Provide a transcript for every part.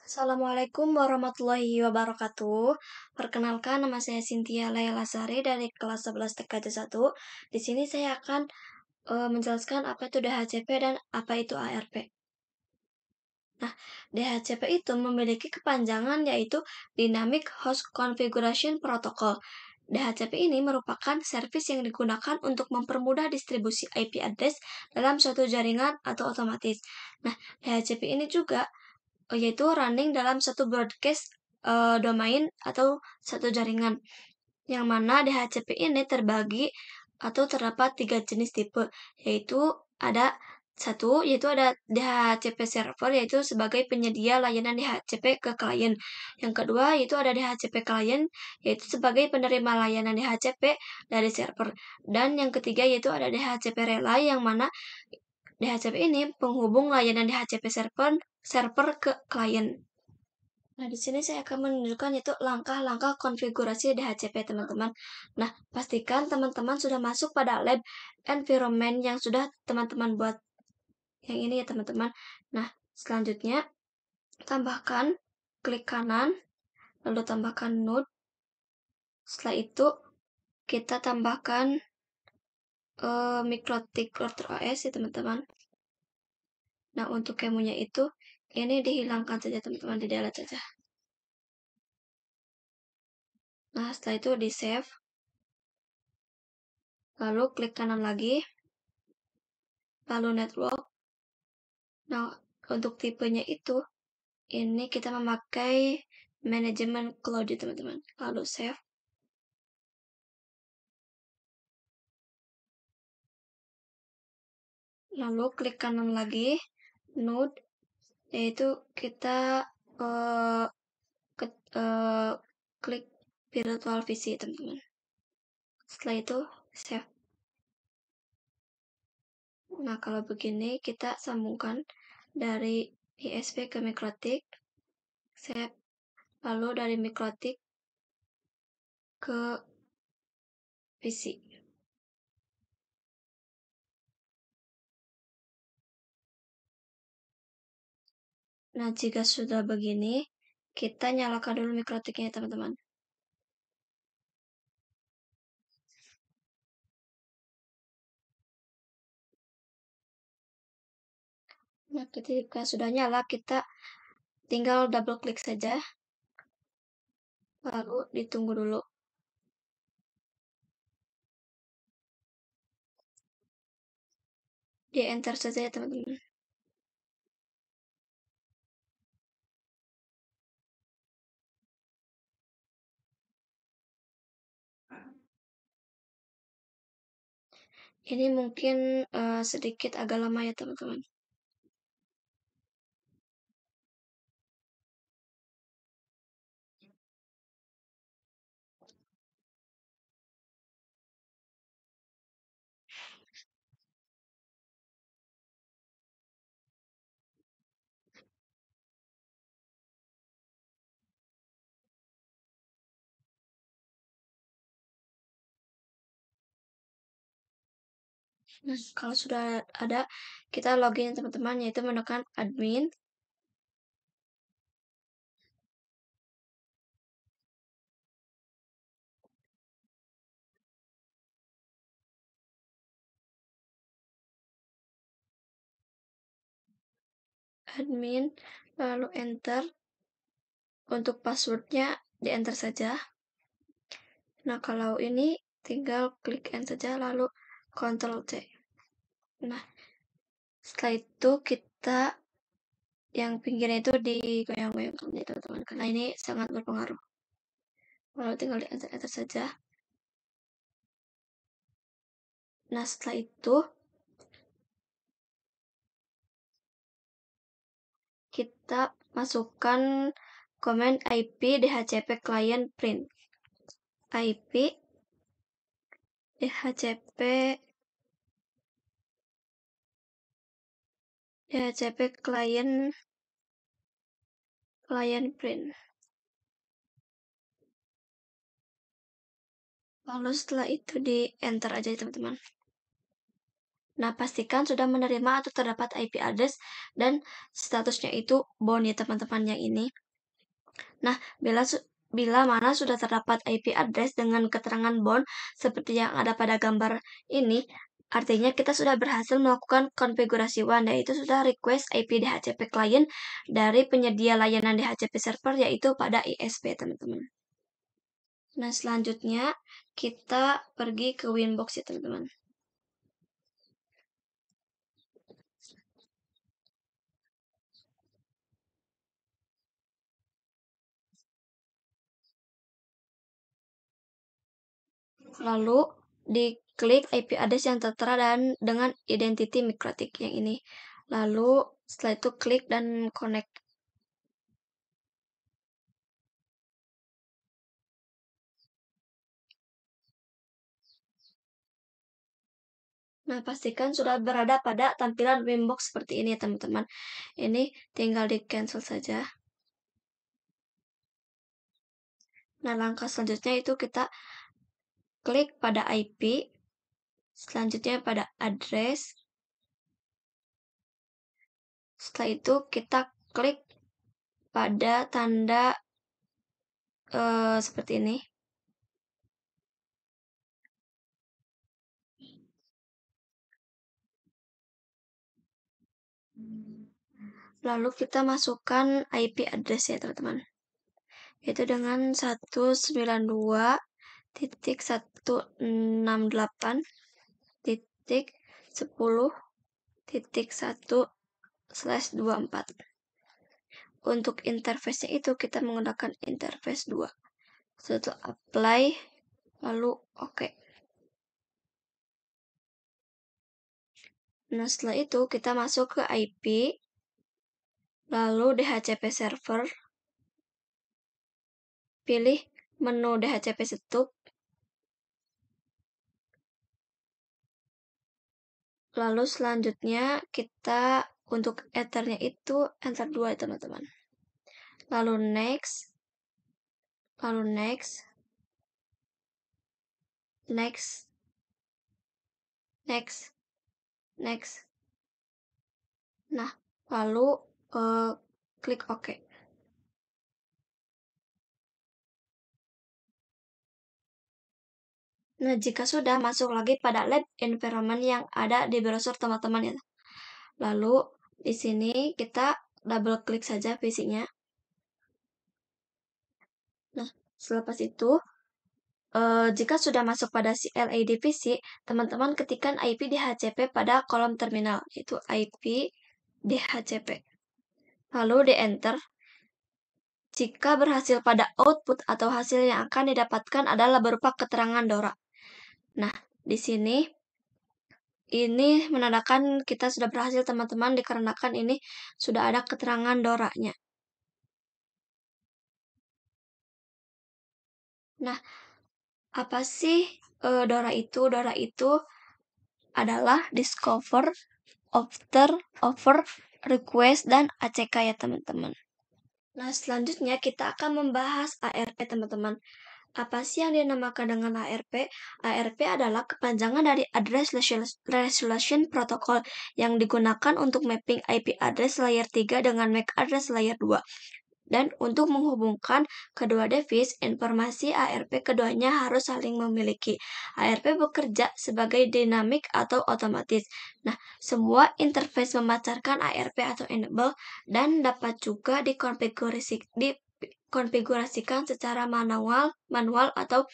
Assalamualaikum warahmatullahi wabarakatuh. Perkenalkan, nama saya Cynthia Layla Sari dari kelas 11 TKJ 1. Di sini saya akan menjelaskan apa itu DHCP dan apa itu ARP. Nah, DHCP itu memiliki kepanjangan yaitu Dynamic Host Configuration Protocol. DHCP ini merupakan servis yang digunakan untuk mempermudah distribusi IP address dalam suatu jaringan atau otomatis. Nah, DHCP ini juga yaitu running dalam satu broadcast domain atau satu jaringan, yang mana DHCP ini terbagi atau terdapat 3 jenis tipe, yaitu ada yaitu ada DHCP server, yaitu sebagai penyedia layanan DHCP ke klien. Yang kedua yaitu ada DHCP client, yaitu sebagai penerima layanan DHCP dari server. Dan yang ketiga yaitu ada DHCP relay, yang mana DHCP ini penghubung layanan DHCP server ke klien. Nah, di sini saya akan menunjukkan yaitu langkah-langkah konfigurasi DHCP, teman-teman. Nah, pastikan teman-teman sudah masuk pada lab environment yang sudah teman-teman buat. Yang ini ya, teman-teman. Nah, selanjutnya tambahkan, klik kanan, lalu tambahkan node. Setelah itu, kita tambahkan MikroTik OS ya, teman-teman. Nah, untuk kemunya itu, ini dihilangkan saja, teman-teman, di delete saja. Nah, setelah itu di save. Lalu klik kanan lagi. Lalu network. Nah, untuk tipenya itu, ini kita memakai manajemen cloud, teman-teman. Lalu save. Lalu klik kanan lagi, node, yaitu kita klik virtual VC, teman-teman. Setelah itu save. Nah, kalau begini kita sambungkan dari ISP ke MikroTik, save. Lalu dari MikroTik ke VC. Nah, jika sudah begini, kita nyalakan dulu MikroTiknya, teman-teman. Nah, ketika sudah nyala, kita tinggal double klik saja. Lalu ditunggu dulu. Di enter saja ya, teman-teman. Ini mungkin sedikit agak lama ya, teman-teman. Nah, kalau sudah ada, kita login teman-teman, yaitu menekan admin. Admin, lalu enter. Untuk passwordnya di enter saja. Nah, kalau ini tinggal klik N saja, lalu Ctrl C. Nah, setelah itu kita yang pinggirnya itu digoyang-goyangkan ya, teman-teman, karena ini sangat berpengaruh. Lalu tinggal di enter saja. Nah, setelah itu kita masukkan komen IP DHCP client print. IP DHCP client print. Lalu setelah itu di enter aja, teman-teman. Nah, pastikan sudah menerima atau terdapat IP address dan statusnya itu bound ya teman-teman yang ini. Nah, bila mana sudah terdapat IP address dengan keterangan bound seperti yang ada pada gambar ini, artinya kita sudah berhasil melakukan konfigurasi WAN, yaitu sudah request IP DHCP client dari penyedia layanan DHCP server, yaitu pada ISP, teman-teman. Nah, selanjutnya kita pergi ke Winbox ya, teman-teman. Lalu diklik IP address yang tertera dan dengan identity MikroTik yang ini. Lalu setelah itu klik dan connect. Nah, pastikan sudah berada pada tampilan Winbox seperti ini ya teman-teman. Ini tinggal di cancel saja. Nah, langkah selanjutnya itu kita klik pada IP, selanjutnya pada address. Setelah itu kita klik pada tanda seperti ini. Lalu kita masukkan IP address ya teman-teman. Yaitu dengan 192.168.10.1/24. Untuk interface-nya itu kita menggunakan interface 2. Setelah apply, lalu oke. Nah, setelah itu kita masuk ke IP, lalu DHCP server, pilih menu DHCP setup, lalu selanjutnya kita untuk ethernya itu enter 2 ya teman-teman. Lalu next, lalu next, next, next, next. Nah, lalu klik OK. Nah, jika sudah, masuk lagi pada lab environment yang ada di browser teman-teman ya. Lalu di sini kita double klik saja PC-nya. Nah, selepas itu, jika sudah masuk pada CLID PC, teman-teman ketikkan IP DHCP pada kolom terminal, yaitu IP DHCP. Lalu di enter. Jika berhasil pada output atau hasil yang akan didapatkan adalah berupa keterangan DORA. Nah, di sini ini menandakan kita sudah berhasil teman-teman dikarenakan ini sudah ada keterangan DORA-nya. Nah, apa sih DORA itu? DORA itu adalah discover, after, over, request, dan ACK ya teman-teman. Nah, selanjutnya kita akan membahas ARP teman-teman. Apa sih yang dinamakan dengan ARP? ARP adalah kepanjangan dari Address Resolution Protocol yang digunakan untuk mapping IP address layer 3 dengan MAC address layer 2. Dan untuk menghubungkan kedua device, informasi ARP keduanya harus saling memiliki. ARP bekerja sebagai dinamik atau otomatis. Nah, semua interface memancarkan ARP atau enable dan dapat juga dikonfigurasikan secara manual atau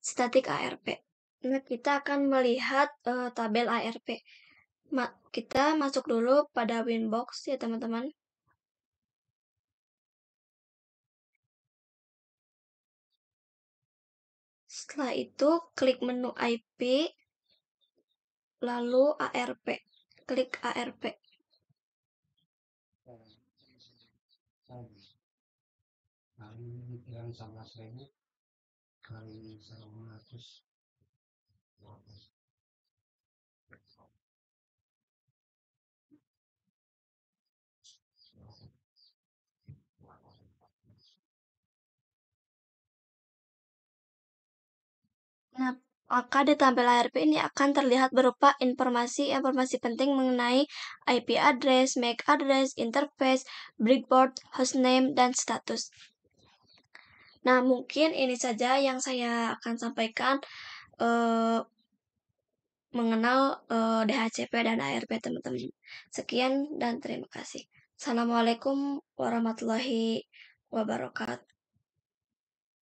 static ARP. Nah, kita akan melihat tabel ARP. Kita masuk dulu pada Winbox ya teman-teman. Setelah itu, klik menu IP, lalu ARP. Klik ARP. Nah, Maka di tampil layar HP ini akan terlihat berupa informasi-informasi penting mengenai IP address, MAC address, interface, breadboard, hostname, dan status. Nah, mungkin ini saja yang saya akan sampaikan eh, mengenal DHCP dan ARP, teman-teman. Sekian dan terima kasih. Assalamualaikum warahmatullahi wabarakatuh.